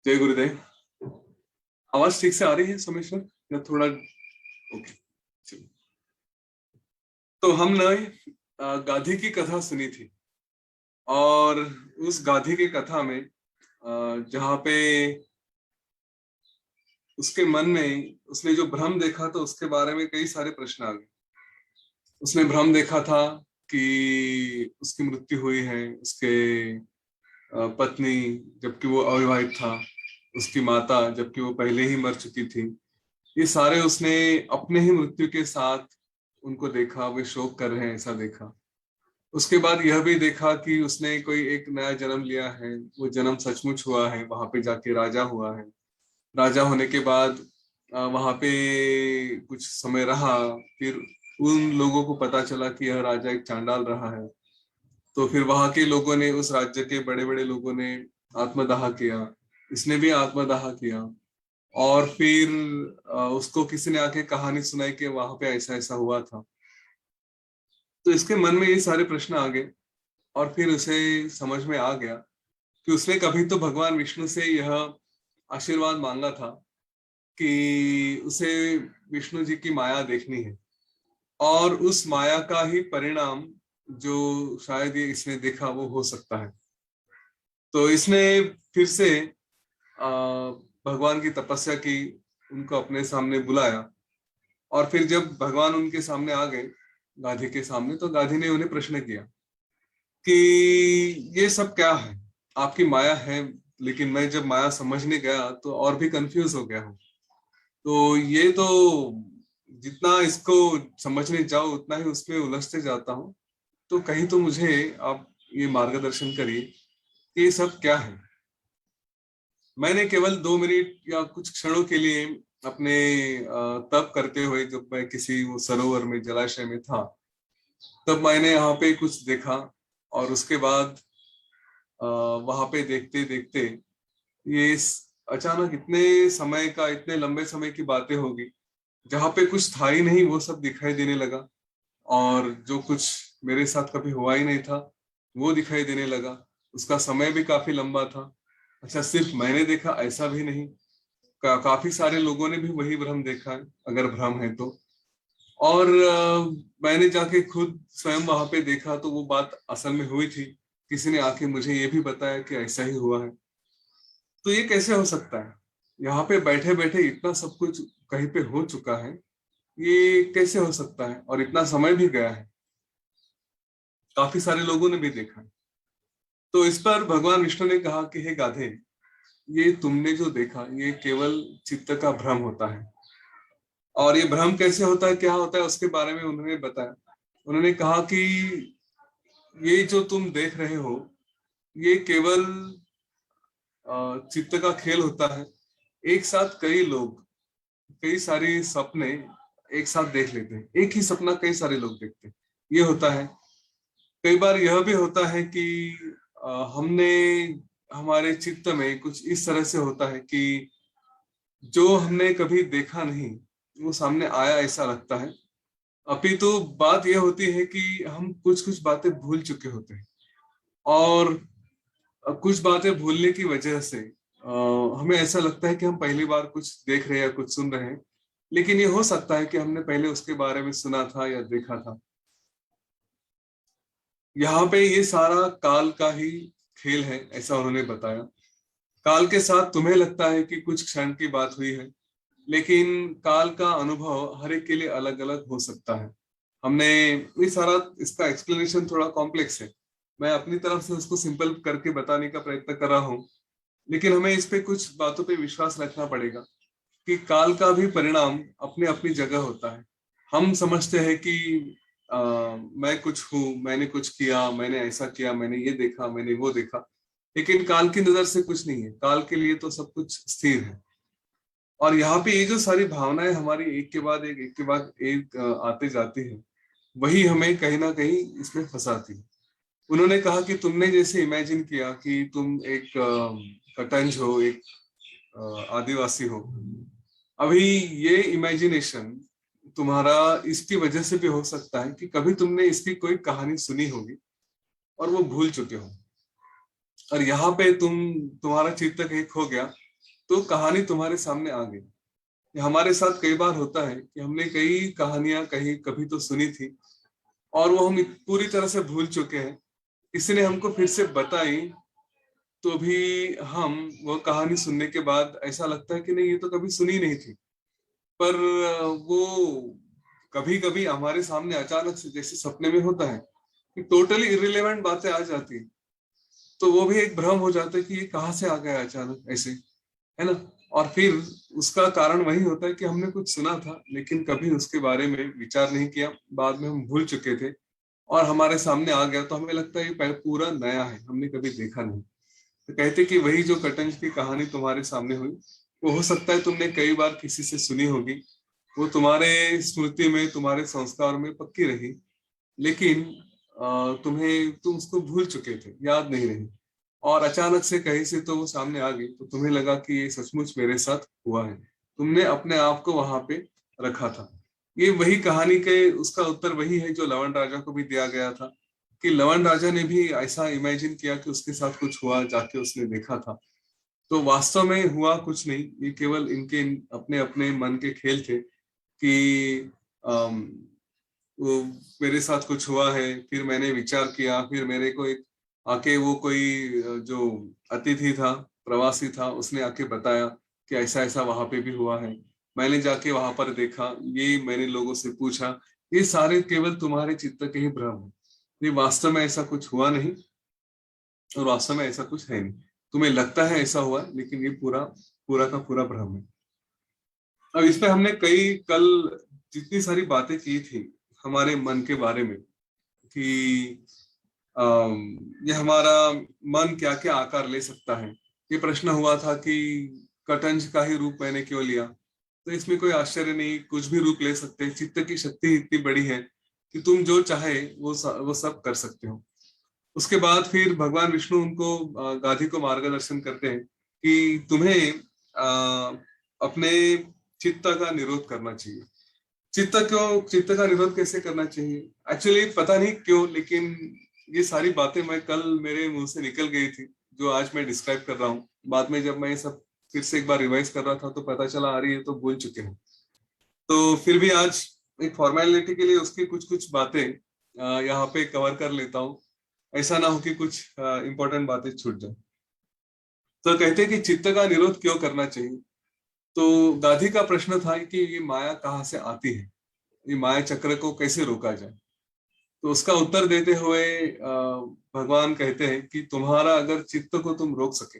जय गुरुदेव। आवाज ठीक से आ रही है सोमेश्वर या थोड़ा? ओके, चलिए। तो हमने गाधी की कथा सुनी थी और उस गाधी की कथा में जहाँ पे उसके मन में उसने जो भ्रम देखा तो उसके बारे में कई सारे प्रश्न आ गए। उसने भ्रम देखा था कि उसकी मृत्यु हुई है, उसके पत्नी जबकि वो अविवाहित था, उसकी माता जबकि वो पहले ही मर चुकी थी। ये सारे उसने अपने ही मृत्यु के साथ उनको देखा, वे शोक कर रहे हैं ऐसा देखा। उसके बाद यह भी देखा कि उसने कोई एक नया जन्म लिया है, वो जन्म सचमुच हुआ है, वहां पे जाके राजा हुआ है। राजा होने के बाद वहां पे कुछ समय रहा, फिर उन लोगों को पता चला कि यह राजा एक चांडाल रहा है। तो फिर वहां के लोगों ने, उस राज्य के बड़े बड़े लोगों ने आत्मदाह किया, इसने भी आत्मदाह किया। और फिर उसको किसी ने आके कहानी सुनाई कि वहां पे ऐसा ऐसा हुआ था। तो इसके मन में ये सारे प्रश्न आ गए और फिर उसे समझ में आ गया कि उसने कभी तो भगवान विष्णु से यह आशीर्वाद मांगा था कि उसे विष्णु जी की माया देखनी है, और उस माया का ही परिणाम जो शायद ये इसने देखा वो हो सकता है। तो इसने फिर से भगवान की तपस्या की, उनको अपने सामने बुलाया। और फिर जब भगवान उनके सामने आ गए, गाधी के सामने, तो गाधी ने उन्हें प्रश्न किया कि ये सब क्या है, आपकी माया है, लेकिन मैं जब माया समझने गया तो और भी कंफ्यूज हो गया हूँ। तो ये तो जितना इसको समझने जाओ उतना ही उसमें उलझते जाता हूँ। तो कहीं तो मुझे आप ये मार्गदर्शन करिए कि ये सब क्या है। मैंने केवल 2 मिनट या कुछ क्षणों के लिए अपने तप करते हुए, जब मैं किसी वो सरोवर में, जलाशय में था, तब मैंने यहाँ पे कुछ देखा। और उसके बाद वहां पे देखते देखते ये अचानक इतने समय का, इतने लंबे समय की बातें होगी, जहाँ पे कुछ था ही नहीं वो सब दिखाई देने लगा। और जो कुछ मेरे साथ कभी हुआ ही नहीं था वो दिखाई देने लगा। उसका समय भी काफी लंबा था। अच्छा, सिर्फ मैंने देखा ऐसा भी नहीं, काफी सारे लोगों ने भी वही भ्रम देखा है, अगर भ्रम है तो। और मैंने जाके खुद स्वयं वहां पे देखा तो वो बात असल में हुई थी। किसी ने आके मुझे ये भी बताया कि ऐसा ही हुआ है। तो ये कैसे हो सकता है? यहाँ पे बैठे बैठे इतना सब कुछ कहीं पे हो चुका है, ये कैसे हो सकता है? और इतना समय भी गया है, काफी सारे लोगों ने भी देखा है। तो इस पर भगवान विष्णु ने कहा कि हे गाधे, ये तुमने जो देखा ये केवल चित्त का भ्रम होता है। और ये भ्रम कैसे होता है, क्या होता है, उसके बारे में उन्होंने बताया। उन्होंने कहा कि ये जो तुम देख रहे हो ये केवल चित्त का खेल होता है। एक साथ कई लोग कई सारी सपने एक साथ देख लेते हैं, एक ही सपना कई सारे लोग देखते हैं, ये होता है। कई बार यह भी होता है कि हमने, हमारे चित्त में कुछ इस तरह से होता है कि जो हमने कभी देखा नहीं वो सामने आया ऐसा लगता है। अभी तो बात यह होती है कि हम कुछ कुछ बातें भूल चुके होते हैं, और कुछ बातें भूलने की वजह से हमें ऐसा लगता है कि हम पहली बार कुछ देख रहे हैं या कुछ सुन रहे हैं, लेकिन ये हो सकता है कि हमने पहले उसके बारे में सुना था या देखा था। यहाँ पे ये सारा काल का ही खेल है, ऐसा उन्होंने बताया। काल के साथ तुम्हें लगता है कि कुछ क्षण की बात हुई है, लेकिन काल का अनुभव हर एक के लिए अलग अलग हो सकता है। हमने ये सारा, इसका एक्सप्लेनेशन थोड़ा कॉम्प्लेक्स है, मैं अपनी तरफ से उसको सिंपल करके बताने का प्रयत्न कर रहा हूँ। लेकिन हमें इस पे कुछ बातों पे विश्वास रखना पड़ेगा कि काल का भी परिणाम अपने अपनी जगह होता है। हम समझते हैं कि मैं कुछ हूँ, मैंने कुछ किया, मैंने ऐसा किया, मैंने ये देखा, मैंने वो देखा, लेकिन काल की नजर से कुछ नहीं है। काल के लिए तो सब कुछ स्थिर है। और यहाँ पे ये जो सारी भावनाएं हमारी एक के बाद एक आते जाती है, वही हमें कहीं ना कहीं इसमें फंसाती है। उन्होंने कहा कि तुमने जैसे इमेजिन किया कि तुम एक कटंज हो, एक आदिवासी हो। अभी ये इमेजिनेशन तुम्हारा इसकी वजह से भी हो सकता है कि कभी तुमने इसकी कोई कहानी सुनी होगी और वो भूल चुके हो, और यहाँ पे तुम्हारा चित्त कहीं खो गया, तो कहानी तुम्हारे सामने आ गई। ये हमारे साथ कई बार होता है कि हमने कई कहानियां कहीं कभी तो सुनी थी, और वो हम पूरी तरह से भूल चुके हैं। किसी ने हमको फिर से बताई तो भी हम वो कहानी सुनने के बाद ऐसा लगता है कि नहीं, ये तो कभी सुनी नहीं थी। पर वो कभी कभी हमारे सामने अचानक से, जैसे सपने में होता है, कि टोटली इररिलेवेंट बातें आ जाती है। तो वो भी एक भ्रम हो जाता है कि ये कहाँ से आ गया अचानक ऐसे, है ना। और फिर उसका कारण वही होता है कि हमने कुछ सुना था लेकिन कभी उसके बारे में विचार नहीं किया, बाद में हम भूल चुके थे, और हमारे सामने आ गया तो हमें लगता है ये पूरा नया है, हमने कभी देखा नहीं। तो कहते कि वही जो कटंज की कहानी तुम्हारे सामने हुई, वो हो सकता है तुमने कई बार किसी से सुनी होगी, वो तुम्हारे स्मृति में, तुम्हारे संस्कार में पक्की रही, लेकिन तुम उसको भूल चुके थे, याद नहीं रही। और अचानक से कहीं से तो वो सामने आ गई, तो तुम्हें लगा कि ये सचमुच मेरे साथ हुआ है। तुमने अपने आप को वहां पे रखा था। ये वही कहानी के उसका उत्तर वही है जो लवण राजा को भी दिया गया था, कि लवण राजा ने भी ऐसा इमेजिन किया कि उसके साथ कुछ हुआ, जाके उसने देखा था। तो वास्तव में हुआ कुछ नहीं, ये केवल इनके अपने अपने मन के खेल थे कि वो मेरे साथ कुछ हुआ है, फिर मैंने विचार किया, फिर मेरे को एक आके वो कोई जो अतिथि था, प्रवासी था, उसने आके बताया कि ऐसा ऐसा वहां पे भी हुआ है। मैंने जाके वहां पर देखा, ये मैंने लोगों से पूछा। ये सारे केवल तुम्हारे चित्त के ही भ्रम है। ये वास्तव में ऐसा कुछ हुआ नहीं, और वास्तव में ऐसा कुछ है नहीं। तुम्हें लगता है ऐसा हुआ, लेकिन ये पूरा पूरा का पूरा भ्रम है। अब इस पे हमने कई कल जितनी सारी बातें की थी हमारे मन के बारे में, कि ये हमारा मन क्या क्या आकार ले सकता है। ये प्रश्न हुआ था कि कटंज का ही रूप मैंने क्यों लिया। तो इसमें कोई आश्चर्य नहीं, कुछ भी रूप ले सकते हैं। चित्त की शक्ति इतनी बड़ी है कि तुम जो चाहे वो सब कर सकते हो। उसके बाद फिर भगवान विष्णु उनको गाधी को मार्गदर्शन करते हैं कि तुम्हें अपने चित्त का निरोध करना चाहिए। चित्त का निरोध कैसे करना चाहिए, एक्चुअली पता नहीं क्यों, लेकिन ये सारी बातें मैं कल मेरे मुंह से निकल गई थी, जो आज मैं डिस्क्राइब कर रहा हूँ। बाद में जब मैं ये सब फिर से एक बार रिवाइज कर रहा था तो पता चला आ रही है, तो भूल चुके हैं। तो फिर भी आज एक फॉर्मेलिटी के लिए उसकी कुछ कुछ बातें यहाँ पे कवर कर लेता हूँ, ऐसा ना हो कि कुछ इंपॉर्टेंट बातें छूट जाए। तो कहते हैं कि चित्त का निरोध क्यों करना चाहिए। तो गांधी का प्रश्न था कि ये माया कहाँ से आती है, ये माया चक्र को कैसे रोका जाए। तो उसका उत्तर देते हुए भगवान कहते हैं कि तुम्हारा अगर चित्त को तुम रोक सके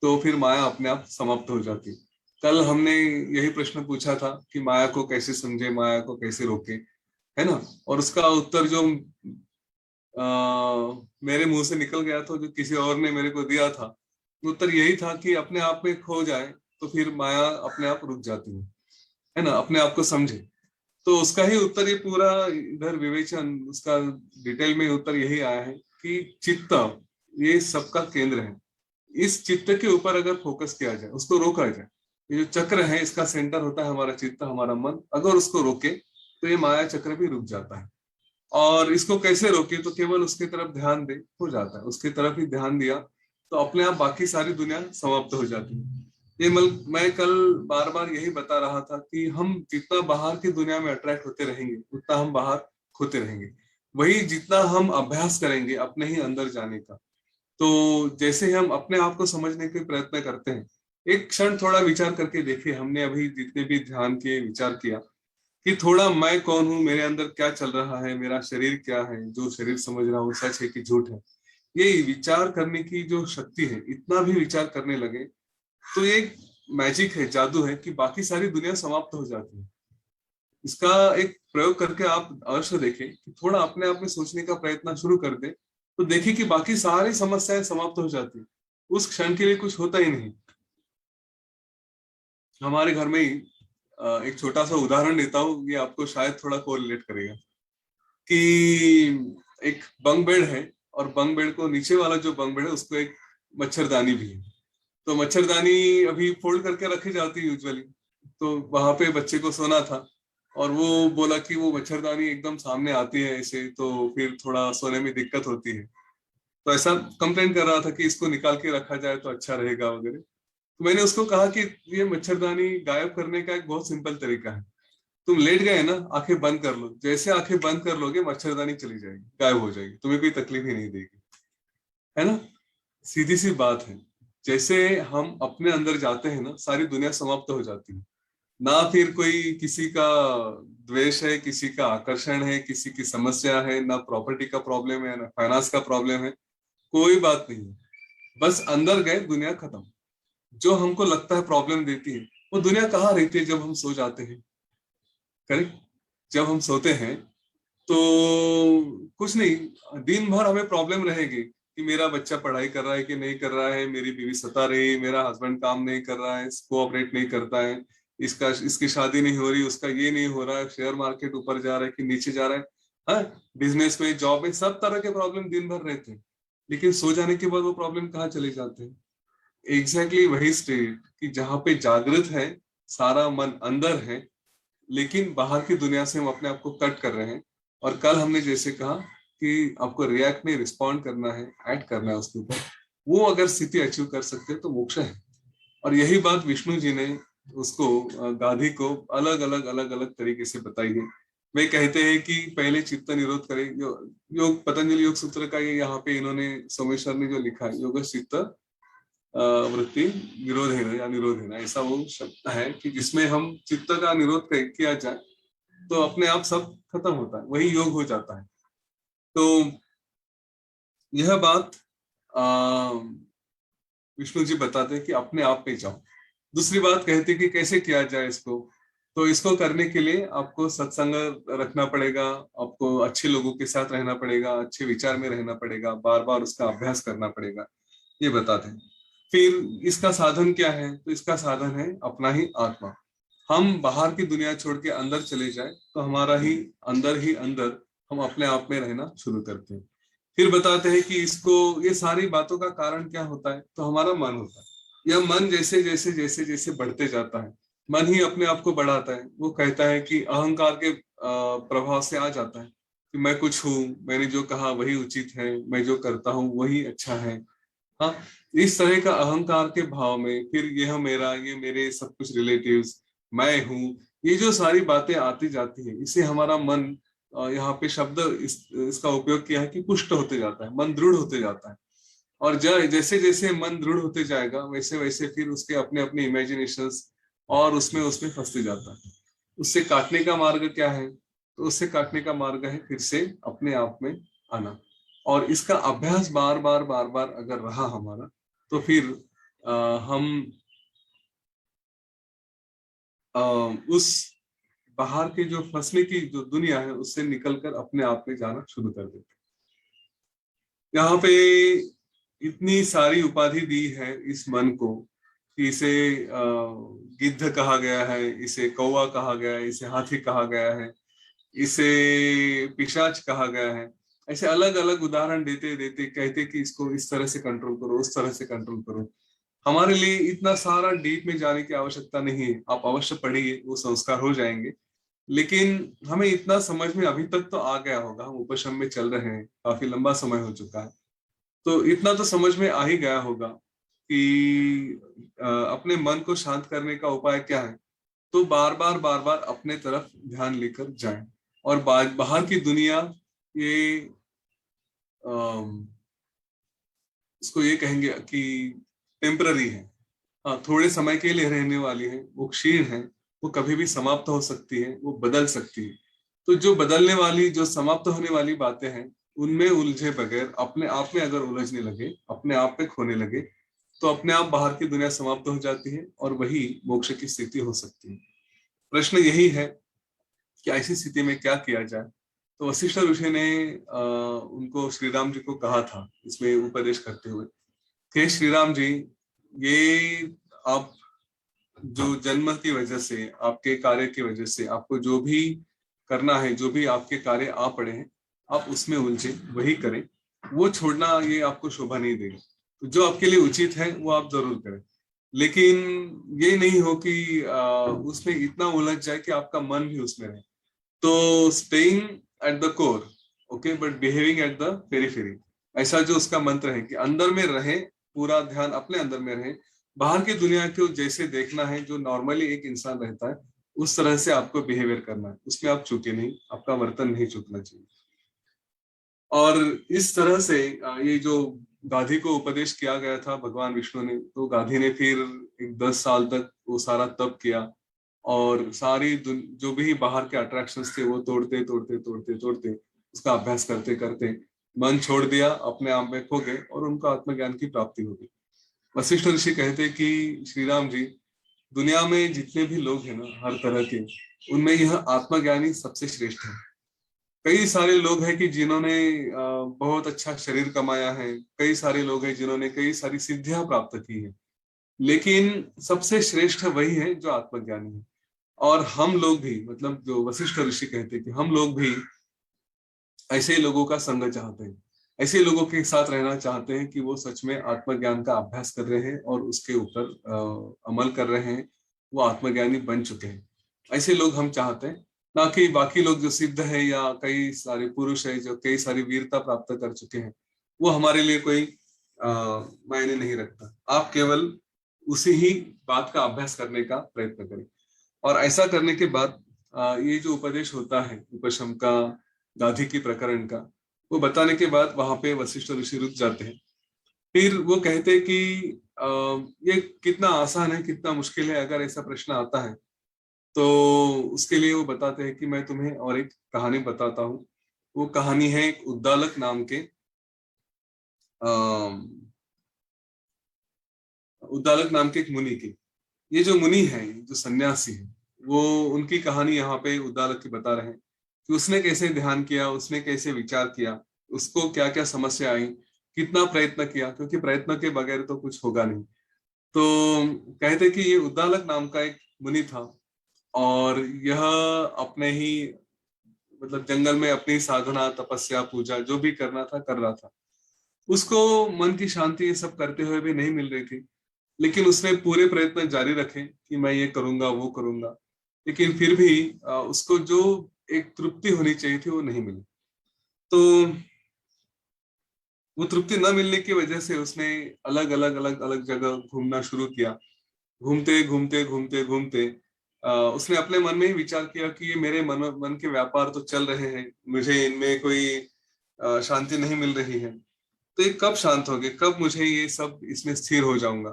तो फिर माया अपने आप समाप्त हो जाती है। कल हमने यही प्रश्न पूछा था कि माया को कैसे समझे, माया को कैसे रोके, है ना। और उसका उत्तर जो मेरे मुंह से निकल गया था, जो किसी और ने मेरे को दिया था, उत्तर यही था कि अपने आप में खो जाए तो फिर माया अपने आप रुक जाती है ना, अपने आप को समझे। तो उसका ही उत्तर ये पूरा इधर विवेचन, उसका डिटेल में उत्तर यही आया है कि चित्त ये सबका केंद्र है। इस चित्त के ऊपर अगर फोकस किया जाए, उसको रोका जाए, ये जो चक्र है इसका सेंटर होता है हमारा चित्त, हमारा मन, अगर उसको रोके तो ये माया चक्र भी रुक जाता है। और इसको कैसे रोके, तो केवल उसकी तरफ ध्यान दे, हो जाता है। उसकी तरफ ही ध्यान दिया तो अपने आप बाकी सारी दुनिया समाप्त हो जाती है। मैं कल बार बार यही बता रहा था कि हम जितना बाहर की दुनिया में अट्रैक्ट होते रहेंगे उतना हम बाहर खोते रहेंगे। वही जितना हम अभ्यास करेंगे अपने ही अंदर जाने का, तो जैसे हम अपने आप को समझने के प्रयत्न करते हैं, एक क्षण थोड़ा विचार करके देखिए, हमने अभी जितने भी ध्यान किए, विचार किया कि थोड़ा मैं कौन हूँ, मेरे अंदर क्या चल रहा है, मेरा शरीर क्या है, जो शरीर समझ रहा हूँ सच है कि झूठ है। ये विचार करने की जो शक्ति है, इतना भी विचार करने लगे तो ये मैजिक है, जादू है कि बाकी सारी दुनिया समाप्त हो जाती है। इसका एक प्रयोग करके आप अवश्य देखें कि थोड़ा अपने आप में सोचने का प्रयत्न शुरू कर दे, तो देखिए कि बाकी सारी समस्याएं समाप्त हो जाती है। उस क्षण के लिए कुछ होता ही नहीं। हमारे घर में ही एक छोटा सा उदाहरण देता हूँ, ये आपको शायद थोड़ा कोरिलेट करेगा। कि एक बंक बेड है, और बंक बेड को नीचे वाला जो बंक बेड है उसको एक मच्छरदानी भी है। तो मच्छरदानी अभी फोल्ड करके रखी जाती है यूजुअली। तो वहां पे बच्चे को सोना था, और वो बोला कि वो मच्छरदानी एकदम सामने आती है ऐसे, तो फिर थोड़ा सोने में दिक्कत होती है। तो ऐसा कंप्लेन कर रहा था कि इसको निकाल के रखा जाए तो अच्छा रहेगा वगैरह। तो मैंने उसको कहा कि ये मच्छरदानी गायब करने का एक बहुत सिंपल तरीका है। तुम लेट गए ना, आंखें बंद कर लो, जैसे आंखें बंद कर लोगे मच्छरदानी चली जाएगी, गायब हो जाएगी, तुम्हें कोई तकलीफ ही नहीं देगी, है ना। सीधी सी बात है। जैसे हम अपने अंदर जाते हैं ना, सारी दुनिया समाप्त हो जाती है। ना फिर कोई किसी का द्वेष है, किसी का आकर्षण है, किसी की समस्या है, ना प्रॉपर्टी का प्रॉब्लम है, ना फाइनेंस का प्रॉब्लम है, कोई बात नहीं है। बस अंदर गए, दुनिया खत्म। जो हमको लगता है प्रॉब्लम देती है, वो दुनिया कहाँ रहती है जब हम सो जाते हैं। करेक्ट। जब हम सोते हैं तो कुछ नहीं, दिन भर हमें प्रॉब्लम रहेगी कि मेरा बच्चा पढ़ाई कर रहा है कि नहीं कर रहा है, मेरी बीवी सता रही, मेरा हस्बैंड काम नहीं कर रहा है, कोऑपरेट नहीं करता है, इसकी शादी नहीं हो रही, उसका ये नहीं हो रहा है, शेयर मार्केट ऊपर जा रहा है कि नीचे जा रहा है, हाँ, बिजनेस में, जॉब में, सब तरह के प्रॉब्लम दिन भर रहते हैं। लेकिन सो जाने के बाद वो प्रॉब्लम कहाँ चले जाते हैं? एग्जैक्टली वही स्टेट कि जहाँ पे जागृत है, सारा मन अंदर है, लेकिन बाहर की दुनिया से हम अपने आप को कट कर रहे हैं। और कल हमने जैसे कहा कि आपको रिएक्ट नहीं, रिस्पॉन्ड करना है, एक्ट करना है उसके ऊपर, वो अगर स्थिति अचीव कर सकते हैं तो मोक्ष है। और यही बात विष्णु जी ने उसको, गाधी को अलग अलग तरीके से बताई है। वे कहते हैं कि पहले चित्त निरोध करें। योग पतंजलि योग सूत्र का ये यहाँ पे इन्होंने, सोमेश्वर ने जो लिखा है, योग चित्त वृत्ति निरोध है या निरोध है, ऐसा वो शब्द है कि जिसमें हम चित्त का निरोध किया जाए तो अपने आप सब खत्म होता है, वही योग हो जाता है। तो यह बात विष्णु जी बताते हैं कि अपने आप में जाओ। दूसरी बात कहते हैं कि कैसे किया जाए इसको। तो इसको करने के लिए आपको सत्संग रखना पड़ेगा, आपको अच्छे लोगों के साथ रहना पड़ेगा, अच्छे विचार में रहना पड़ेगा, बार बार उसका अभ्यास करना पड़ेगा, ये बताते हैं। फिर इसका साधन क्या है? तो इसका साधन है अपना ही आत्मा। हम बाहर की दुनिया छोड़ के अंदर चले जाए तो हमारा ही अंदर हम अपने आप में रहना शुरू करते हैं। फिर बताते हैं कि इसको, ये सारी बातों का कारण क्या होता है? तो हमारा मन होता है। यह मन जैसे जैसे जैसे जैसे बढ़ते जाता है, मन ही अपने आप को बढ़ाता है। वो कहता है कि अहंकार के प्रभाव से आ जाता है कि मैं कुछ हूँ, मैंने जो कहा वही उचित है, मैं जो करता हूँ वही अच्छा है। हाँ, इस तरह का अहंकार के भाव में फिर यह मेरा, ये मेरे, सब कुछ रिलेटिव्स, मैं हूँ, ये जो सारी बातें आती जाती है, इसे हमारा मन, यहाँ पे शब्द इसका उपयोग किया है कि पुष्ट होते जाता है, मन दृढ़ होते जाता है। और जैसे जैसे मन दृढ़ होते जाएगा वैसे वैसे फिर उसके अपने अपने इमेजिनेशंस, और उसमें उसमें फंसते जाता है। उससे काटने का मार्ग क्या है? तो उससे काटने का मार्ग है फिर से अपने आप में आना। और इसका अभ्यास बार बार अगर रहा हमारा, तो फिर हम अ, उस बाहर के जो फंसने की जो दुनिया है उससे निकलकर अपने आप में जाना शुरू कर देते हैं। यहाँ पे इतनी सारी उपाधि दी है इस मन को कि इसे गिद्ध कहा गया है, इसे कौवा कहा गया है, इसे हाथी कहा गया है, इसे पिशाच कहा गया है। ऐसे अलग अलग उदाहरण देते देते कहते कि इसको इस तरह से कंट्रोल करो, उस तरह से कंट्रोल करो। हमारे लिए इतना सारा डीप में जाने की आवश्यकता नहीं है, आप अवश्य पढ़िए, वो संस्कार हो जाएंगे। लेकिन हमें इतना समझ में अभी तक तो आ गया होगा, हम उपशम में चल रहे हैं, काफी लंबा समय हो चुका है, तो इतना तो समझ में आ ही गया होगा कि अपने मन को शांत करने का उपाय क्या है। तो बार बार अपने तरफ ध्यान लेकर जाएं। और बाहर की दुनिया, ये इसको ये कहेंगे कि टेम्पररी है, हाँ, थोड़े समय के लिए रहने वाली है, वो क्षीण है, वो कभी भी समाप्त हो सकती है, वो बदल सकती है। तो जो बदलने वाली, जो समाप्त होने वाली बातें हैं, उनमें उलझे बगैर अपने आप में अगर उलझने लगे, अपने आप में खोने लगे, तो अपने आप बाहर की दुनिया समाप्त हो जाती है और वही मोक्ष की स्थिति हो सकती है। प्रश्न यही है कि ऐसी स्थिति में क्या किया जाए। तो वशिष्ठ ऋषि ने उनको, श्री राम जी को कहा था इसमें उपदेश करते हुए कि श्री राम जी, ये आप जो जन्म की वजह से, आपके कार्य की वजह से आपको जो भी करना है, जो भी आपके कार्य आ पड़े हैं, आप उसमें उलझे, वही करें। वो छोड़ना ये आपको शोभा नहीं देगा। तो जो आपके लिए उचित है वो आप जरूर करें, लेकिन ये नहीं हो कि उसमें इतना उलझ जाए कि आपका मन भी उसमें रहे। तो staying at the core, okay, but behaving at the periphery, ऐसा जो उसका मंत्र है कि अंदर में रहे, पूरा ध्यान अपने अंदर में रहे, बाहर की दुनिया को जैसे देखना है, जो नॉर्मली एक इंसान रहता है उस तरह से आपको बिहेवियर करना है, उसमें आप चूके नहीं, आपका वर्तन नहीं चूकना चाहिए। और इस तरह से ये जो गाधी को उपदेश किया गया था भगवान विष्णु ने, तो गाधी ने फिर एक 10 साल तक वो सारा तप किया, और सारी जो भी बाहर के अट्रैक्शंस थे वो तोड़ते तोड़ते तोड़ते तोड़ते उसका अभ्यास करते करते मन छोड़ दिया, अपने आप में खो गए और उनको आत्मज्ञान की प्राप्ति हो गई। वशिष्ठ ऋषि कहते कि श्री राम जी, दुनिया में जितने भी लोग हैं ना हर तरह के, उनमें यह आत्मज्ञानी सबसे श्रेष्ठ है। कई सारे लोग हैं कि जिन्होंने बहुत अच्छा शरीर कमाया है, कई सारे लोग हैं जिन्होंने कई सारी सिद्धियां प्राप्त की है, लेकिन सबसे श्रेष्ठ वही है जो आत्मज्ञानी है। और हम लोग भी, मतलब जो वशिष्ठ ऋषि कहते हैं कि हम लोग भी ऐसे लोगों का संग चाहते हैं, ऐसे लोगों के साथ रहना चाहते हैं कि वो सच में आत्मज्ञान का अभ्यास कर रहे हैं और उसके ऊपर अमल कर रहे हैं, वो आत्मज्ञानी बन चुके हैं। ऐसे लोग हम चाहते हैं, ना कि बाकी लोग जो सिद्ध है या कई सारे पुरुष है जो कई सारी वीरता प्राप्त कर चुके हैं, वो हमारे लिए कोई मायने नहीं रखता। आप केवल उसी ही बात का अभ्यास करने का प्रयत्न करें। और ऐसा करने के बाद ये जो उपदेश होता है उपशम का, गाधी की प्रकरण का, वो बताने के बाद वहां पे वशिष्ठ ऋषि रुक जाते हैं। फिर वो कहते हैं कि अ, ये कितना आसान है कितना मुश्किल है, अगर ऐसा प्रश्न आता है तो उसके लिए वो बताते हैं कि मैं तुम्हें और एक कहानी बताता हूँ। वो कहानी है एक उद्दालक नाम के, उद्दालक नाम के एक मुनि की। ये जो मुनि है, जो सन्यासी है, वो उनकी कहानी यहाँ पे उद्दालक की बता रहे हैं कि उसने कैसे ध्यान किया, उसने कैसे विचार किया, उसको क्या क्या समस्या आई, कितना प्रयत्न किया, क्योंकि प्रयत्न के बगैर तो कुछ होगा नहीं। तो कहते कि ये उद्दालक नाम का एक मुनि था, और यह अपने ही, मतलब जंगल में अपनी साधना तपस्या पूजा जो भी करना था कर रहा था। उसको मन की शांति ये सब करते हुए भी नहीं मिल रही थी, लेकिन उसने पूरे प्रयत्न जारी रखे कि मैं ये करूंगा वो करूंगा, लेकिन फिर भी उसको जो एक तृप्ति होनी चाहिए थी वो नहीं मिली। तो वो तृप्ति न मिलने की वजह से उसने अलग अलग जगह घूमना शुरू किया। घूमते घूमते घूमते घूमते उसने अपने मन में ही विचार किया कि ये मेरे मन के व्यापार तो चल रहे हैं, मुझे इनमें कोई शांति नहीं मिल रही है, तो ये कब शांत होगे, कब मुझे ये सब इसमें स्थिर हो जाऊंगा।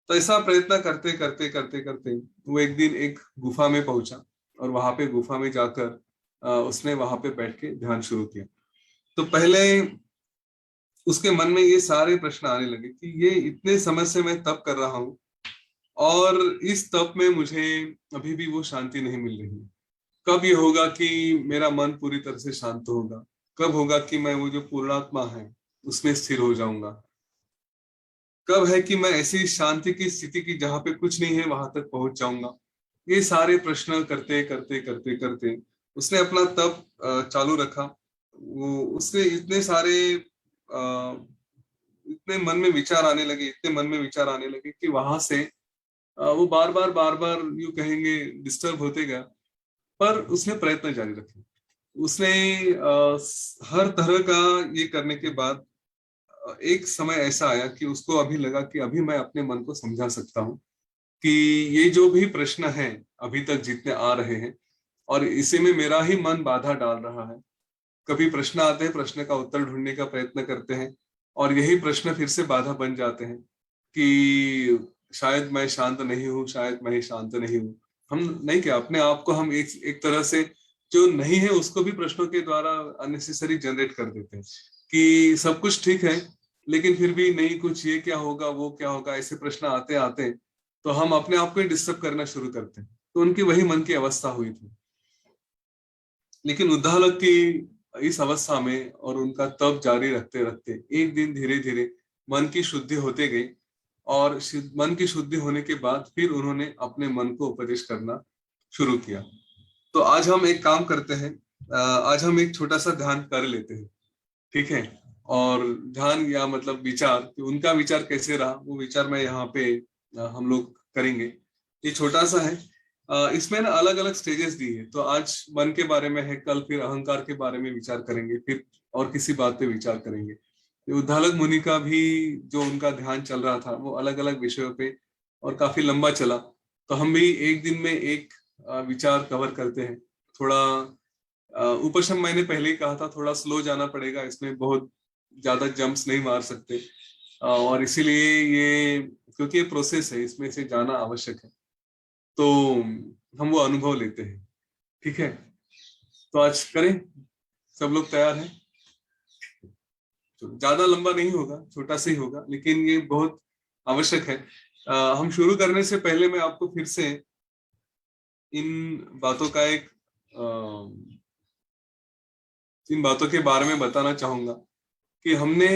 तो ऐसा प्रयत्न करते करते करते करते वो एक दिन एक गुफा में पहुंचा, और वहां पे गुफा में जाकर उसने वहां पे बैठ के ध्यान शुरू किया। तो पहले उसके मन में ये सारे प्रश्न आने लगे कि ये इतने समय से मैं तप कर रहा हूँ, और इस तप में मुझे अभी भी वो शांति नहीं मिल रही है। कब ये होगा कि मेरा मन पूरी तरह से शांत होगा, कब होगा कि मैं वो जो पूर्णात्मा है उसमें स्थिर हो जाऊंगा, कब है कि मैं ऐसी शांति की स्थिति की जहां पे कुछ नहीं है वहां तक पहुंच जाऊंगा। ये सारे प्रश्न करते करते करते करते उसने अपना तप चालू रखा। वो उसने इतने सारे इतने मन में विचार आने लगे, इतने मन में विचार आने लगे कि वहां से वो बार बार यूं कहेंगे डिस्टर्ब होते गया। पर उसने प्रयत्न जारी रखे। उसने हर तरह का ये करने के बाद एक समय ऐसा आया कि उसको अभी लगा कि अभी मैं अपने मन को समझा सकता हूँ कि ये जो भी प्रश्न है अभी तक जितने आ रहे हैं, और इसी में मेरा ही मन बाधा डाल रहा है। कभी प्रश्न आते हैं, प्रश्न का उत्तर ढूंढने का प्रयत्न करते हैं, और यही प्रश्न फिर से बाधा बन जाते हैं कि शायद मैं शांत नहीं हूँ, शायद मैं शांत नहीं हूँ। हम नहीं, क्या अपने आप को हम एक तरह से जो नहीं है उसको भी प्रश्नों के द्वारा अननेसेसरी जनरेट कर देते हैं कि सब कुछ ठीक है, लेकिन फिर भी नहीं, कुछ ये क्या होगा वो क्या होगा, ऐसे प्रश्न आते आते तो हम अपने आप को ही डिस्टर्ब करना शुरू करते हैं। तो उनकी वही मन की अवस्था हुई थी। लेकिन उद्दालक की इस अवस्था में और उनका तप जारी रखते रखते एक दिन धीरे धीरे मन की शुद्धि होते गई, और मन की शुद्धि होने के बाद फिर उन्होंने अपने मन को उपदेश करना शुरू किया। तो आज हम एक काम करते हैं, आज हम एक छोटा सा ध्यान कर लेते हैं, ठीक है? और ध्यान या मतलब विचार कि उनका विचार कैसे रहा, वो विचार मैं यहाँ पे हम लोग करेंगे। ये छोटा सा है, इसमें ना अलग अलग स्टेजेस दी है। तो आज मन के बारे में है, कल फिर अहंकार के बारे में विचार करेंगे, फिर और किसी बात पे विचार करेंगे। ये उद्दालक मुनि का भी जो उनका ध्यान चल रहा था वो अलग अलग विषयों पे और काफी लंबा चला। तो हम भी एक दिन में एक विचार कवर करते हैं। थोड़ा उपशम मैंने पहले ही कहा था, थोड़ा स्लो जाना पड़ेगा, इसमें बहुत ज्यादा जंप्स नहीं मार सकते। और इसीलिए ये, क्योंकि ये प्रोसेस है, इसमें से जाना आवश्यक है, तो हम वो अनुभव लेते हैं। ठीक है, तो आज करें, सब लोग तैयार हैं? ज्यादा लंबा नहीं होगा, छोटा सा ही होगा, लेकिन ये बहुत आवश्यक है। हम शुरू करने से पहले मैं आपको फिर से इन बातों का एक इन बातों के बारे में बताना चाहूंगा कि हमने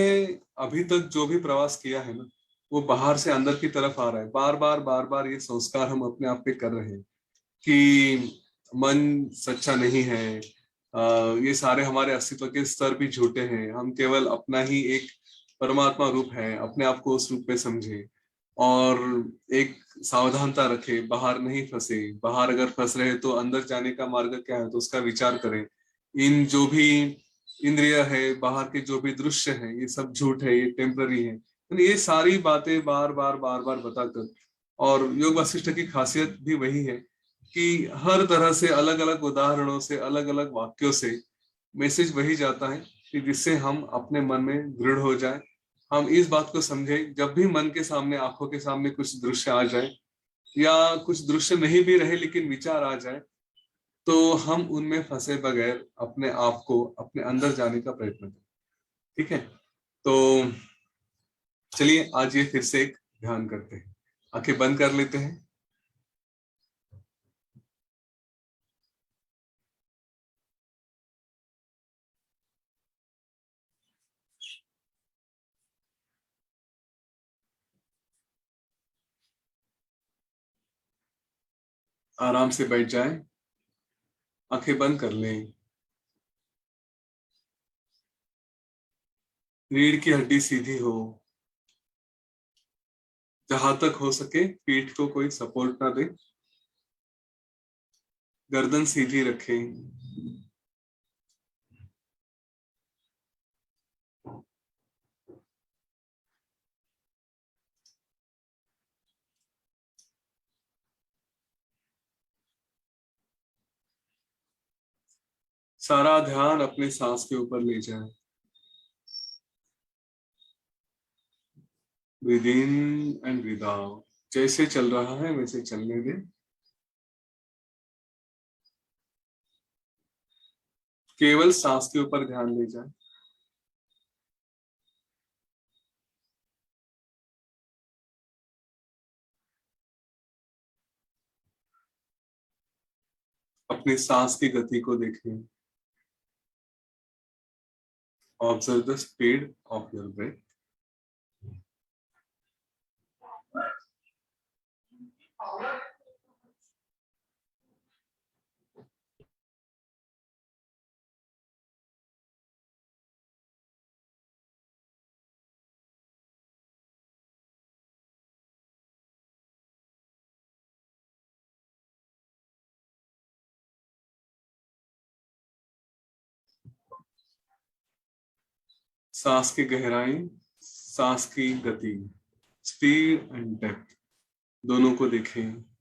अभी तक जो भी प्रवास किया है ना, वो बाहर से अंदर की तरफ आ रहा है। बार बार ये संस्कार हम अपने आप पे कर रहे हैं कि मन सच्चा नहीं है, ये सारे हमारे अस्तित्व के स्तर भी झूठे हैं, हम केवल अपना ही एक परमात्मा रूप है, अपने आप को उस रूप में समझे और एक सावधानता रखे, बाहर नहीं फंसे। बाहर अगर फंस रहे तो अंदर जाने का मार्ग क्या है, तो उसका विचार करें। इन जो भी इंद्रिय है, बाहर के जो भी दृश्य है, ये सब झूठ है, ये टेम्पररी है। यानी ये सारी बातें बार बार बताकर, और योग वासिष्ठ की खासियत भी वही है कि हर तरह से अलग अलग उदाहरणों से, अलग अलग वाक्यों से मैसेज वही जाता है कि जिससे हम अपने मन में दृढ़ हो जाए। हम इस बात को समझे, जब भी मन के सामने, आंखों के सामने कुछ दृश्य आ जाए, या कुछ दृश्य नहीं भी रहे लेकिन विचार आ जाए, तो हम उनमें फंसे बगैर अपने आप को अपने अंदर जाने का प्रयत्न करें। ठीक है, तो चलिए आज ये फिर से एक ध्यान करते हैं। आंखें बंद कर लेते हैं। आराम से बैठ जाएं, आंखें बंद कर लें। रीढ़ की हड्डी सीधी हो, जहां तक हो सके पीठ को कोई सपोर्ट ना दे। गर्दन सीधी रखें। सारा ध्यान अपने सांस के ऊपर ले जाए। Breathe in and breathe out, जैसे चल रहा है वैसे चलने दे। केवल सांस के ऊपर ध्यान ले जाए। अपनी सांस की गति को देखें। Observe the speed of your breath. सांस की गहराई, सांस की गति, स्पीड एंड डेप्थ, दोनों को देखें।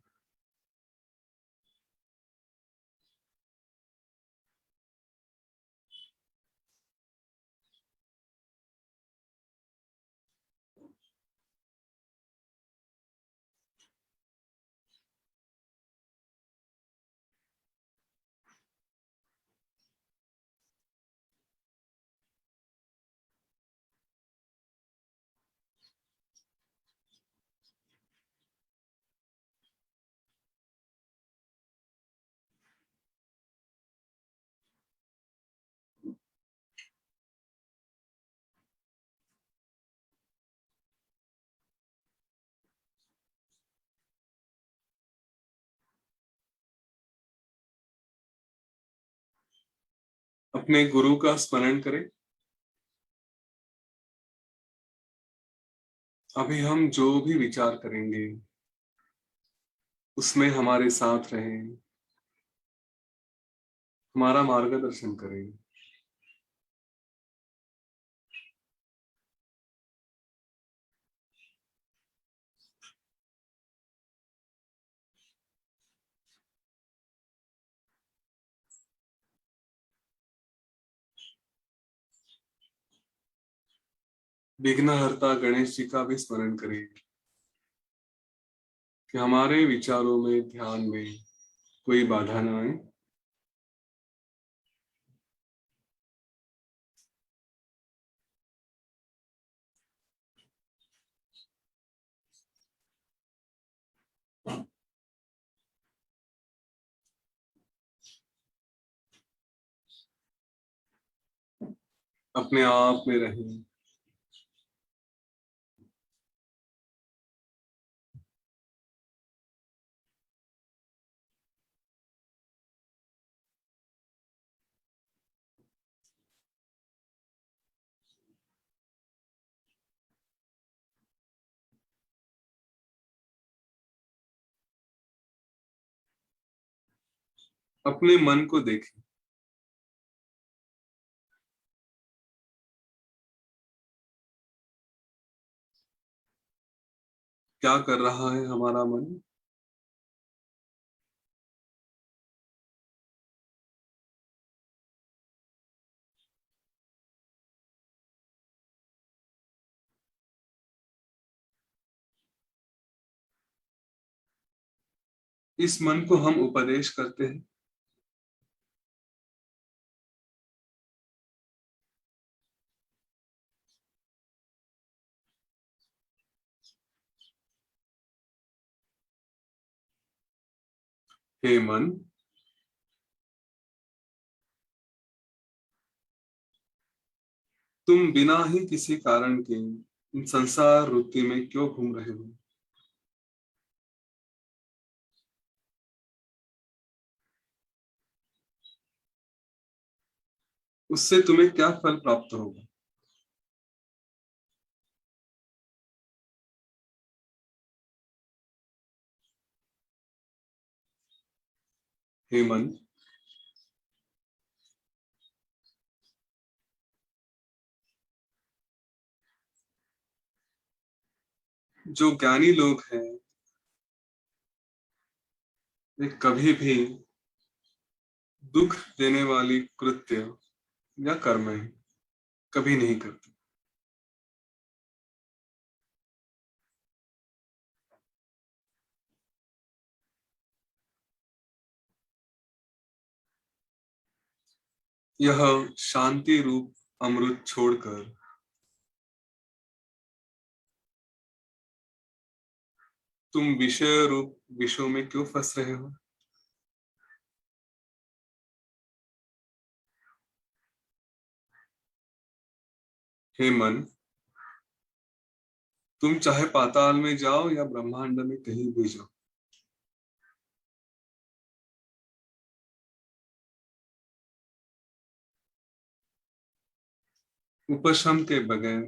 अपने गुरु का स्मरण करें। अभी हम जो भी विचार करेंगे उसमें हमारे साथ रहें, हमारा मार्गदर्शन करें। विघ्नहर्ता गणेश जी का भी स्मरण करिए कि हमारे विचारों में, ध्यान में कोई बाधा ना आए। अपने आप में रहें। अपने मन को देखें, क्या कर रहा है हमारा मन। इस मन को हम उपदेश करते हैं। हे मन, तुम बिना ही किसी कारण के इन संसार वृत्ति में क्यों घूम रहे हो। उससे तुम्हें क्या फल प्राप्त होगा। हे मन, जो ज्ञानी लोग हैं वे कभी भी दुख देने वाली कृत्य या कर्म कभी नहीं करते। यह शांति रूप अमृत छोड़कर तुम विषय रूप विषयों में क्यों फंस रहे हो। हे मन, तुम चाहे पाताल में जाओ या ब्रह्मांड में कहीं भी जाओ, उपशम के बगैर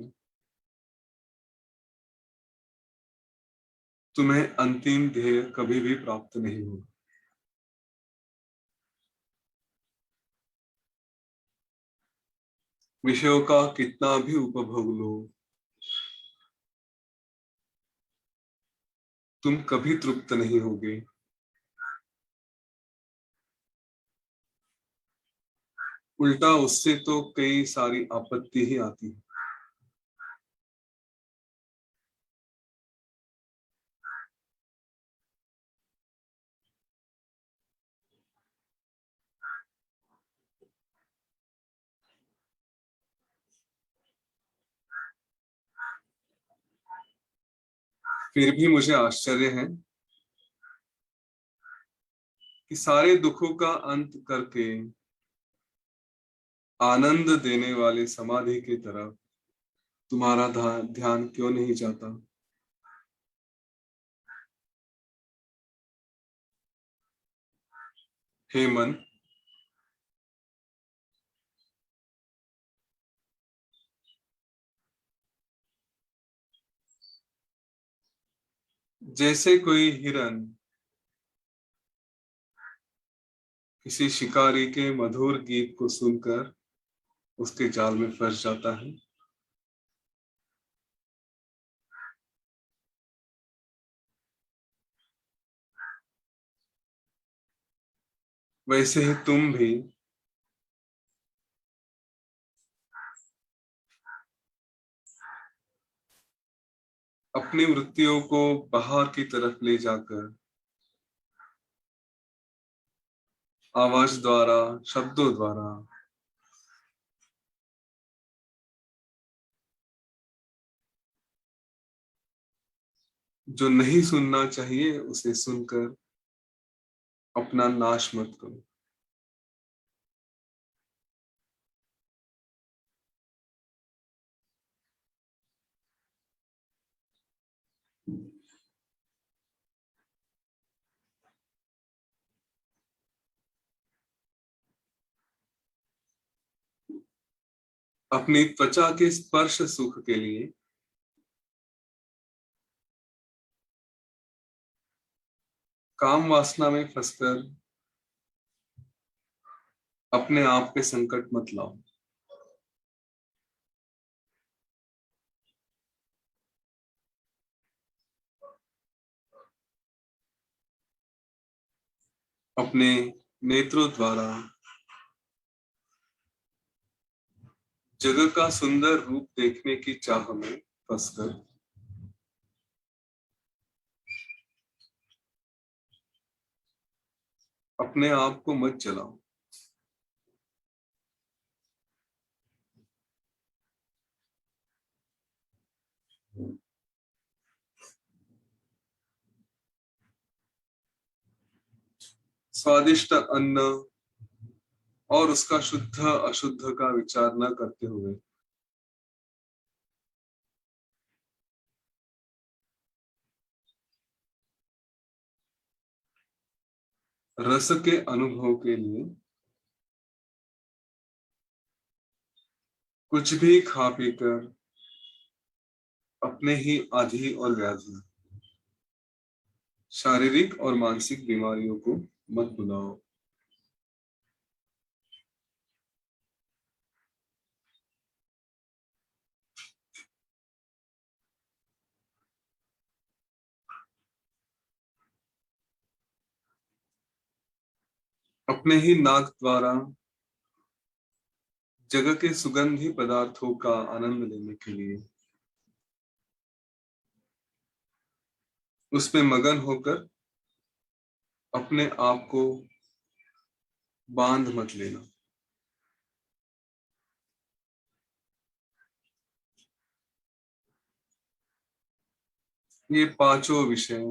तुम्हें अंतिम ध्येय कभी भी प्राप्त नहीं होगा। विषयों का कितना भी उपभोग लो, तुम कभी तृप्त नहीं होगे। उल्टा उससे तो कई सारी आपत्ति ही आती है। फिर भी मुझे आश्चर्य है कि सारे दुखों का अंत करके आनंद देने वाले समाधि की तरफ तुम्हारा ध्यान क्यों नहीं जाता। हे मन, जैसे कोई हिरन किसी शिकारी के मधुर गीत को सुनकर उसके जाल में फंस जाता है, वैसे ही तुम भी अपनी वृत्तियों को बाहर की तरफ ले जाकर आवाज द्वारा, शब्दों द्वारा जो नहीं सुनना चाहिए उसे सुनकर अपना नाश मत करो। अपनी त्वचा के स्पर्श सुख के लिए काम वासना में फंसकर अपने आप पे संकट मत लाओ। अपने नेत्रों द्वारा जगत का सुंदर रूप देखने की चाह में फंसकर अपने आप को मत जलाओ। स्वादिष्ट अन्न और उसका शुद्ध अशुद्ध का विचार न करते हुए रस के अनुभव के लिए कुछ भी खा पी कर अपने ही आधि और व्याधि, शारीरिक और मानसिक बीमारियों को मत बुलाओ। अपने ही नाक द्वारा जगह के सुगंधी पदार्थों का आनंद लेने के लिए उसमें मगन होकर अपने आप को बांध मत लेना। ये पांचों विषय,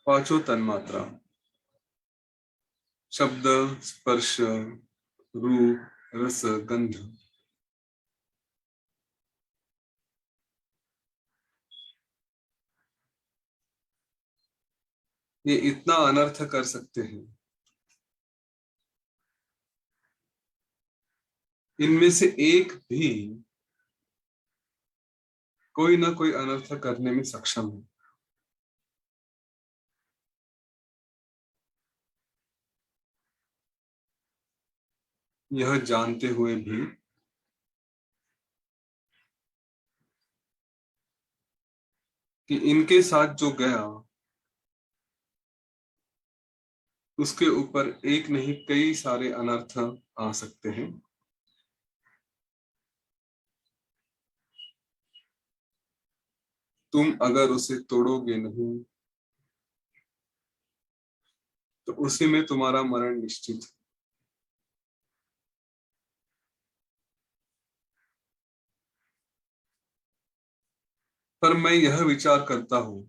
पांचों तन्मात्रा, शब्द, स्पर्श, रूप, रस, गंध, ये इतना अनर्थ कर सकते हैं। इनमें से एक भी कोई ना कोई अनर्थ करने में सक्षम है। यह जानते हुए भी कि इनके साथ जो गया उसके ऊपर एक नहीं कई सारे अनर्थ आ सकते हैं। तुम अगर उसे तोड़ोगे नहीं तो उसी में तुम्हारा मरण निश्चित है। पर मैं यह विचार करता हूं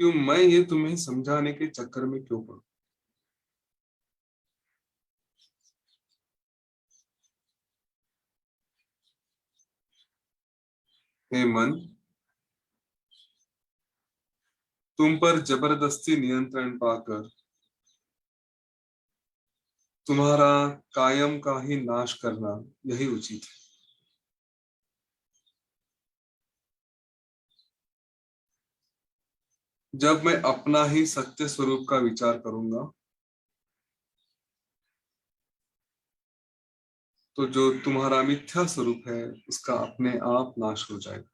कि मैं ये तुम्हें समझाने के चक्कर में क्यों पड़ूं। हे मन, तुम पर जबरदस्ती नियंत्रण पाकर तुम्हारा कायम का ही नाश करना यही उचित है। जब मैं अपना ही सत्य स्वरूप का विचार करूंगा तो जो तुम्हारा मिथ्या स्वरूप है उसका अपने आप नाश हो जाएगा।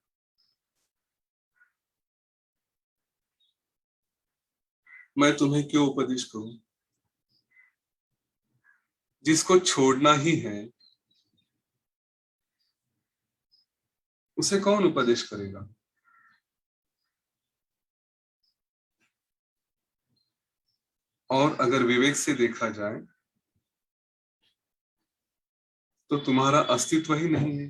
मैं तुम्हें क्यों उपदेश करूं? जिसको छोड़ना ही है उसे कौन उपदेश करेगा? और अगर विवेक से देखा जाए तो तुम्हारा अस्तित्व ही नहीं है,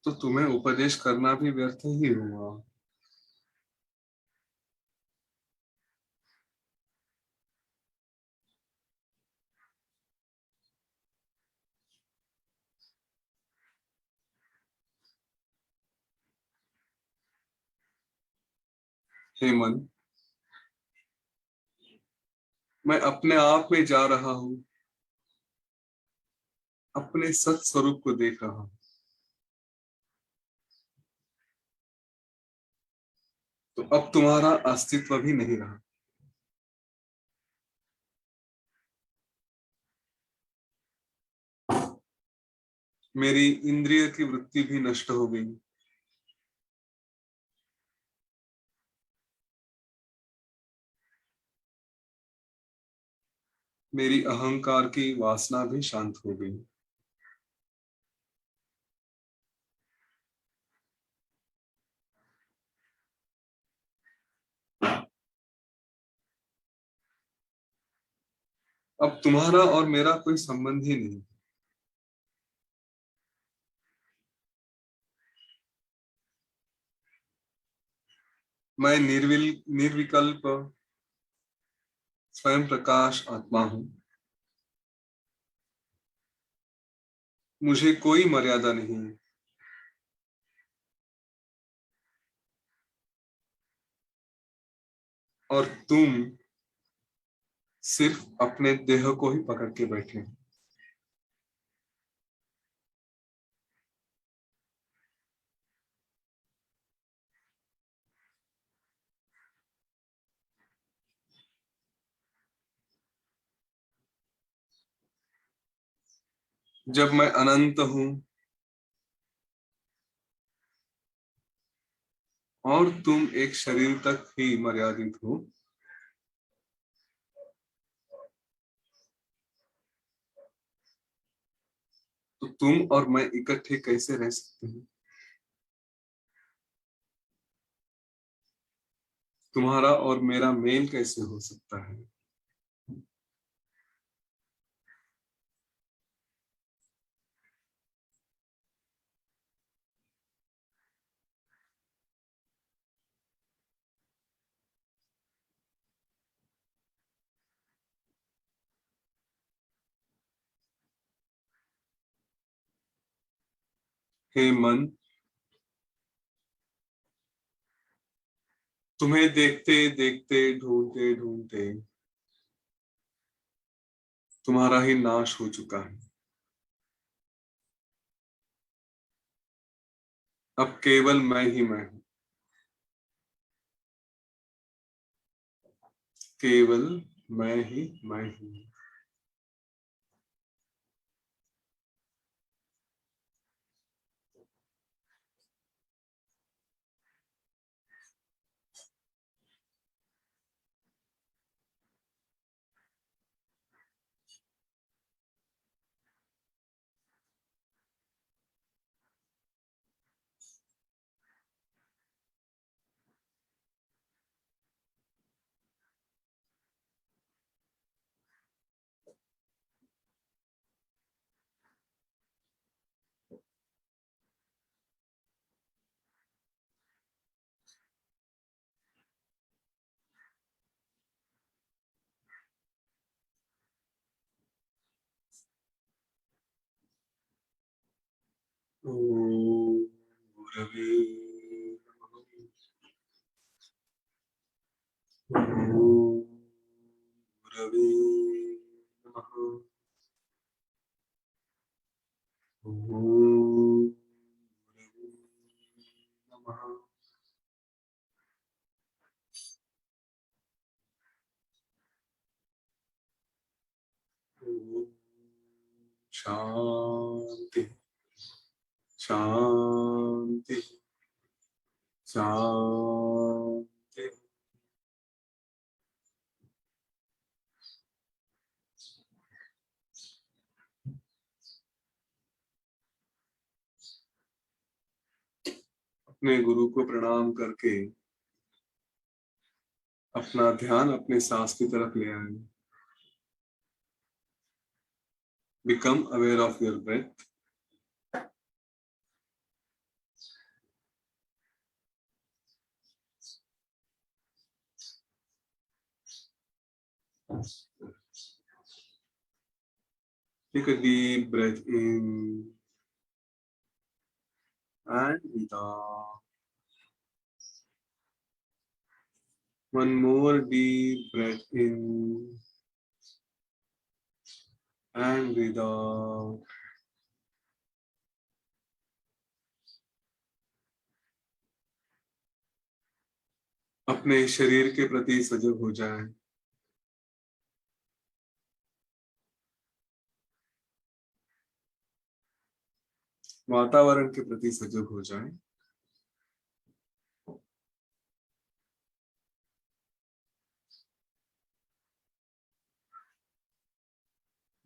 तो तुम्हें उपदेश करना भी व्यर्थ ही हुआ। हे मन, मैं अपने आप में जा रहा हूं, अपने सत स्वरूप को देख रहा हूं, तो अब तुम्हारा अस्तित्व भी नहीं रहा। मेरी इंद्रिय की वृत्ति भी नष्ट हो गई, मेरी अहंकार की वासना भी शांत हो गई। अब तुम्हारा और मेरा कोई संबंध ही नहीं। मैं निर्विकल्प स्वयं प्रकाश आत्मा हूं। मुझे कोई मर्यादा नहीं है, और तुम सिर्फ अपने देह को ही पकड़ के बैठे हो। जब मैं अनंत हूं और तुम एक शरीर तक ही मर्यादित हो, तो तुम और मैं इकट्ठे कैसे रह सकते हैं? तुम्हारा और मेरा मेल कैसे हो सकता है? हे मन, तुम्हें देखते देखते, ढूंढते ढूंढते तुम्हारा ही नाश हो चुका है। अब केवल मैं ही मैं हूं, केवल मैं ही मैं हूं। ओम गुरवे नमः। ओम गुरवे नमः। ओम गुरवे नमः। ओम शांति शांति शांति। अपने गुरु को प्रणाम करके अपना ध्यान अपने सांस की तरफ ले आए। Become aware of your breath. Take a deep breath in and breathe out. One more deep breath in and breathe out. अपने शरीर के प्रति सजग हो जाएं। वातावरण के प्रति सजग हो जाएं।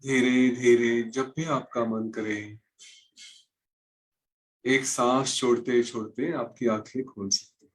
धीरे धीरे जब भी आपका मन करे, एक सांस छोड़ते छोड़ते आपकी आंखें खोल सकते हैं।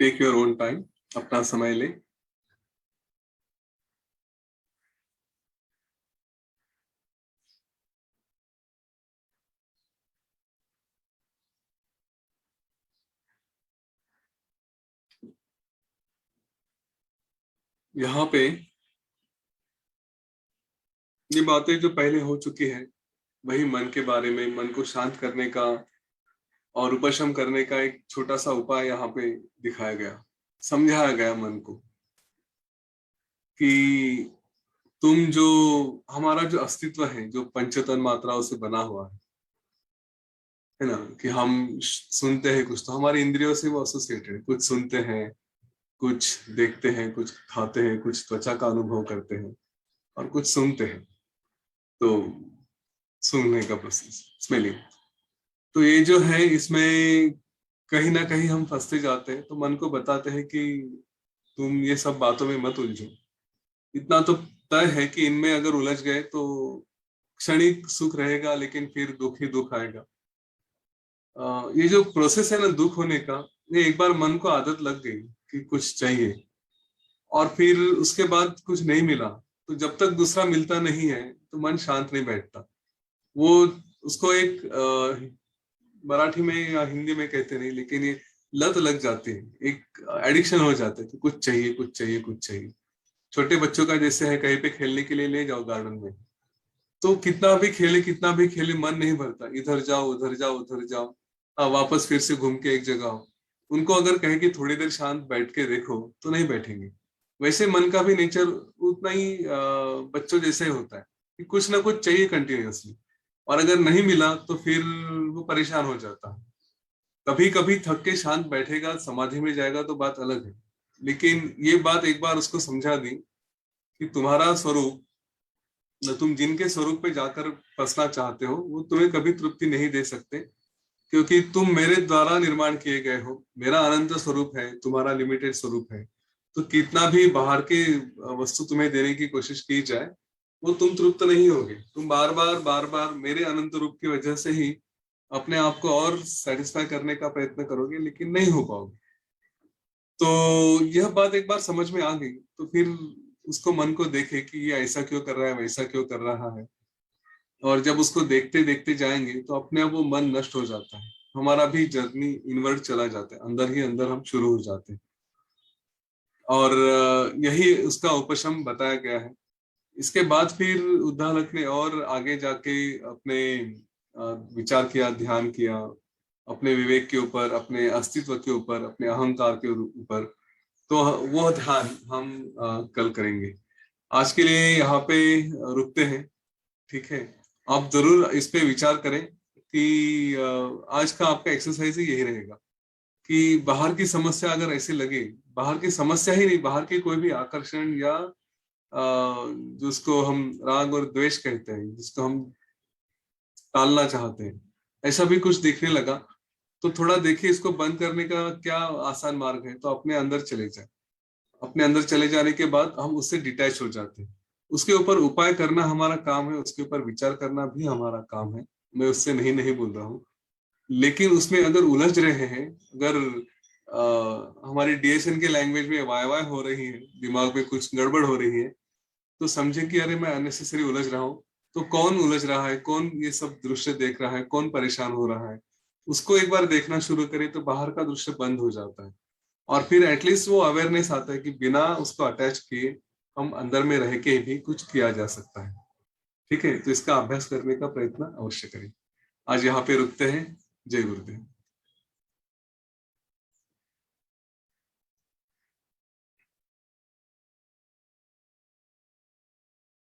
टेक योर ओन टाइम, अपना समय ले। यहाँ पे ये बातें जो पहले हो चुकी है, वही मन के बारे में, मन को शांत करने का और उपशम करने का एक छोटा सा उपाय यहाँ पे दिखाया गया, समझाया गया मन को कि तुम जो, हमारा जो अस्तित्व है जो पंचतन मात्राओं से बना हुआ है ना, कि हम सुनते हैं कुछ, तो हमारी इंद्रियों से वो एसोसिएटेड है। कुछ सुनते हैं, कुछ देखते हैं, कुछ खाते हैं, कुछ त्वचा का अनुभव करते हैं और कुछ सुनते हैं, तो सूंघने का प्रोसेस, स्मेलिंग। तो ये जो है, इसमें कहीं ना कहीं हम फंसते जाते हैं। तो मन को बताते हैं कि तुम ये सब बातों में मत उलझो। इतना तो तय है कि इनमें अगर उलझ गए तो क्षणिक सुख रहेगा, लेकिन फिर दुख ही दुख आएगा। ये जो प्रोसेस है ना दुख होने का, ये एक बार मन को आदत लग गई कि कुछ चाहिए और फिर उसके बाद कुछ नहीं मिला, तो जब तक दूसरा मिलता नहीं है तो मन शांत नहीं बैठता। वो उसको एक मराठी में या हिंदी में कहते नहीं, लेकिन ये लत लग जाती है, एक एडिक्शन हो जाता है कि कुछ चाहिए, कुछ चाहिए, कुछ चाहिए। छोटे बच्चों का जैसे है, कहीं पे खेलने के लिए ले जाओ गार्डन में, तो कितना भी खेले मन नहीं भरता, इधर जाओ उधर जाओ उधर जाओ, वापस फिर से घूम के एक जगह आओ। उनको अगर कहे कि थोड़ी देर शांत बैठ के देखो, तो नहीं बैठेंगे। वैसे मन का भी नेचर उतना ही बच्चों जैसे ही होता है कि कुछ ना कुछ चाहिए कंटिन्यूअसली, और अगर नहीं मिला तो फिर वो परेशान हो जाता है। कभी कभी थक के शांत बैठेगा, समाधि में जाएगा तो बात अलग है, लेकिन ये बात एक बार उसको समझा दी कि तुम्हारा स्वरूप, तुम जिनके स्वरूप पे जाकर फंसना चाहते हो, वो तुम्हें कभी तृप्ति नहीं दे सकते, क्योंकि तुम मेरे द्वारा निर्माण किए गए हो। मेरा अनंत स्वरूप है, तुम्हारा लिमिटेड स्वरूप है। तो कितना भी बाहर के वस्तु तुम्हें देने की कोशिश की जाए, वो तुम तृप्त नहीं होगे। तुम बार बार मेरे अनंत रूप की वजह से ही अपने आप को और सेटिस्फाई करने का प्रयत्न करोगे, लेकिन नहीं हो पाओगे। तो यह बात एक बार समझ में आ गई, तो फिर उसको मन को देखे कि ये ऐसा क्यों कर रहा है, वैसा क्यों कर रहा है। और जब उसको देखते देखते जाएंगे तो अपने आप वो मन नष्ट हो जाता है, हमारा भी जर्नी इनवर्ड चला जाता है, अंदर ही अंदर हम शुरू हो जाते हैं। और यही उसका उपशम बताया गया है। इसके बाद फिर उद्दालक ने और आगे जाके अपने विचार किया, ध्यान किया, अपने विवेक के ऊपर, अपने अस्तित्व के ऊपर, अपने अहंकार के ऊपर। तो वो ध्यान हम कल करेंगे। आज के लिए यहाँ पे रुकते हैं, ठीक है। आप जरूर इस पे विचार करें कि आज का आपका एक्सरसाइज ही यही रहेगा कि बाहर की समस्या अगर ऐसे लगे, बाहर की समस्या ही नहीं, बाहर के कोई भी आकर्षण या जिसको हम राग और द्वेष कहते हैं, जिसको हम टालना चाहते हैं, ऐसा भी कुछ दिखने लगा, तो थोड़ा देखिए इसको बंद करने का क्या आसान मार्ग है। तो अपने अंदर चले जाए, अपने अंदर चले जाने के बाद हम उससे डिटैच हो जाते हैं। उसके ऊपर उपाय करना हमारा काम है, उसके ऊपर विचार करना भी हमारा काम है, मैं उससे नहीं नहीं बोल रहा हूँ। लेकिन उसमें अगर उलझ रहे हैं, अगर हमारी डीएसएन के लैंग्वेज में वाय वाय हो रही है, दिमाग में कुछ गड़बड़ हो रही है, तो समझे कि अरे मैं अननेसेसरी उलझ रहा हूँ। तो कौन उलझ रहा है, कौन ये सब दृश्य देख रहा है, कौन परेशान हो रहा है, उसको एक बार देखना शुरू करें तो बाहर का दृश्य बंद हो जाता है। और फिर एटलीस्ट वो अवेयरनेस आता है कि बिना उसको अटैच किए हम अंदर में रह के भी कुछ किया जा सकता है। ठीक है, तो इसका अभ्यास करने का प्रयत्न अवश्य करें। आज यहाँ पे रुकते हैं। जय गुरुदेव।